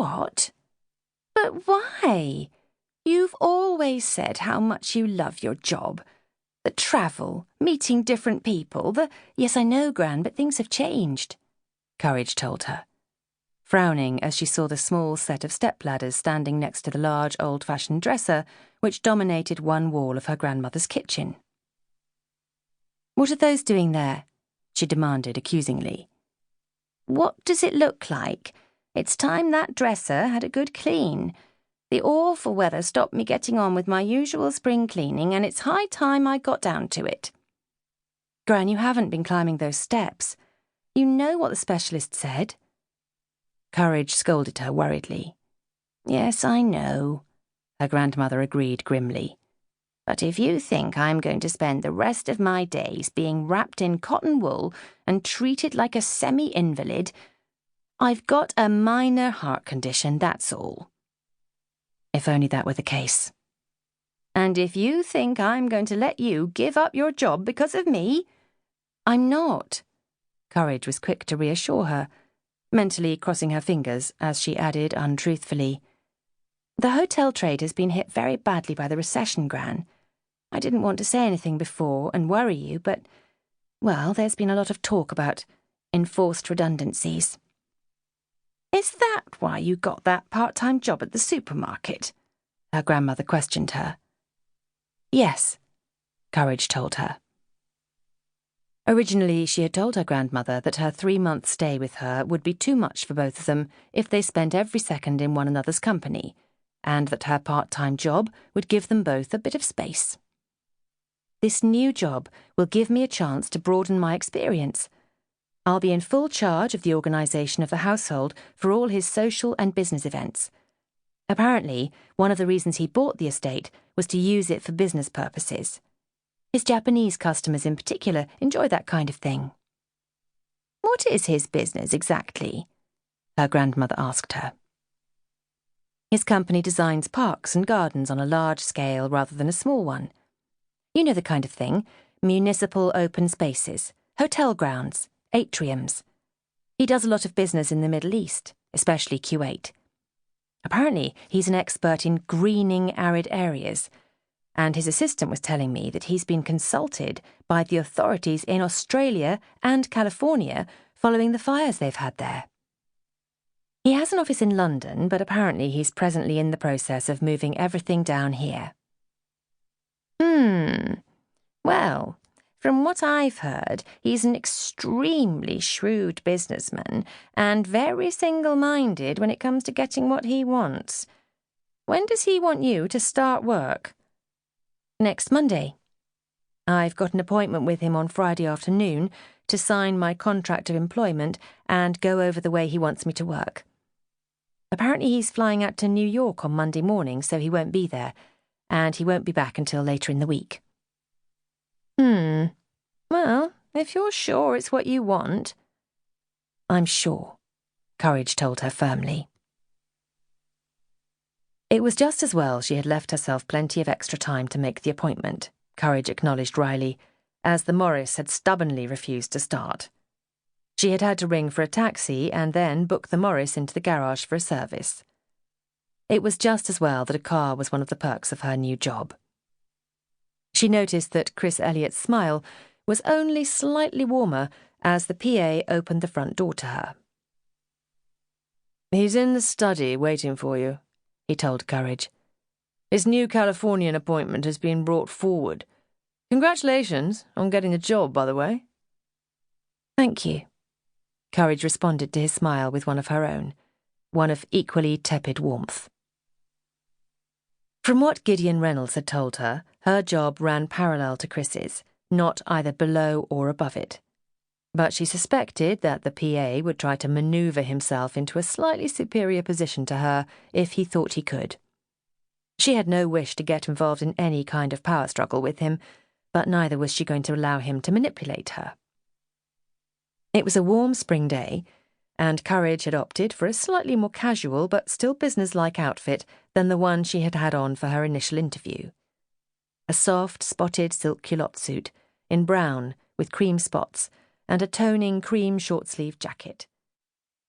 What? But why? You've always said how much you love your job. The travel, meeting different people, Yes, I know, Gran, but things have changed, Courage told her, frowning as she saw the small set of stepladders standing next to the large old-fashioned dresser which dominated one wall of her grandmother's kitchen. What are those doing there? She demanded accusingly. What does it look like? It's time that dresser had a good clean. The awful weather stopped me getting on with my usual spring cleaning, and it's high time I got down to it. Gran, you haven't been climbing those steps. You know what the specialist said. Courage scolded her worriedly. Yes, I know, her grandmother agreed grimly. But if you think I'm going to spend the rest of my days being wrapped in cotton wool and treated like a semi-invalid, I've got a minor heart condition, that's all. If only that were the case. And if you think I'm going to let you give up your job because of me, I'm not. Courage was quick to reassure her, mentally crossing her fingers as she added untruthfully, The hotel trade has been hit very badly by the recession, Gran. I didn't want to say anything before and worry you, but, well, there's been a lot of talk about enforced redundancies. Is that why you got that part-time job at the supermarket? Her grandmother questioned her. Yes, Courage told her. Originally, she had told her grandmother that her 3-month stay with her would be too much for both of them if they spent every second in one another's company, and that her part-time job would give them both a bit of space. This new job will give me a chance to broaden my experience. I'll be in full charge of the organisation of the household for all his social and business events. Apparently, one of the reasons he bought the estate was to use it for business purposes. His Japanese customers in particular enjoy that kind of thing. What is his business exactly? Her grandmother asked her. His company designs parks and gardens on a large scale rather than a small one. You know the kind of thing, municipal open spaces, hotel grounds, atriums. He does a lot of business in the Middle East, especially Kuwait. Apparently, he's an expert in greening arid areas, and his assistant was telling me that he's been consulted by the authorities in Australia and California following the fires they've had there. He has an office in London, but apparently he's presently in the process of moving everything down here. Well, from what I've heard, he's an extremely shrewd businessman and very single-minded when it comes to getting what he wants. When does he want you to start work? Next Monday. I've got an appointment with him on Friday afternoon to sign my contract of employment and go over the way he wants me to work. Apparently he's flying out to New York on Monday morning, so he won't be there, and he won't be back until later in the week. Well, if you're sure it's what you want. I'm sure, Courage told her firmly. It was just as well she had left herself plenty of extra time to make the appointment, Courage acknowledged wryly, as the Morris had stubbornly refused to start. She had had to ring for a taxi and then book the Morris into the garage for a service. It was just as well that a car was one of the perks of her new job. She noticed that Chris Elliott's smile was only slightly warmer as the PA opened the front door to her. He's in the study waiting for you, he told Courage. His new Californian appointment has been brought forward. Congratulations on getting the job, by the way. Thank you. Courage responded to his smile with one of her own, one of equally tepid warmth. From what Gideon Reynolds had told her, her job ran parallel to Chris's, not either below or above it. But she suspected that the PA would try to manoeuvre himself into a slightly superior position to her if he thought he could. She had no wish to get involved in any kind of power struggle with him, but neither was she going to allow him to manipulate her. It was a warm spring day, and Courage had opted for a slightly more casual but still businesslike outfit than the one she had had on for her initial interview. A soft, spotted silk culotte suit, in brown, with cream spots, and a toning cream short-sleeved jacket.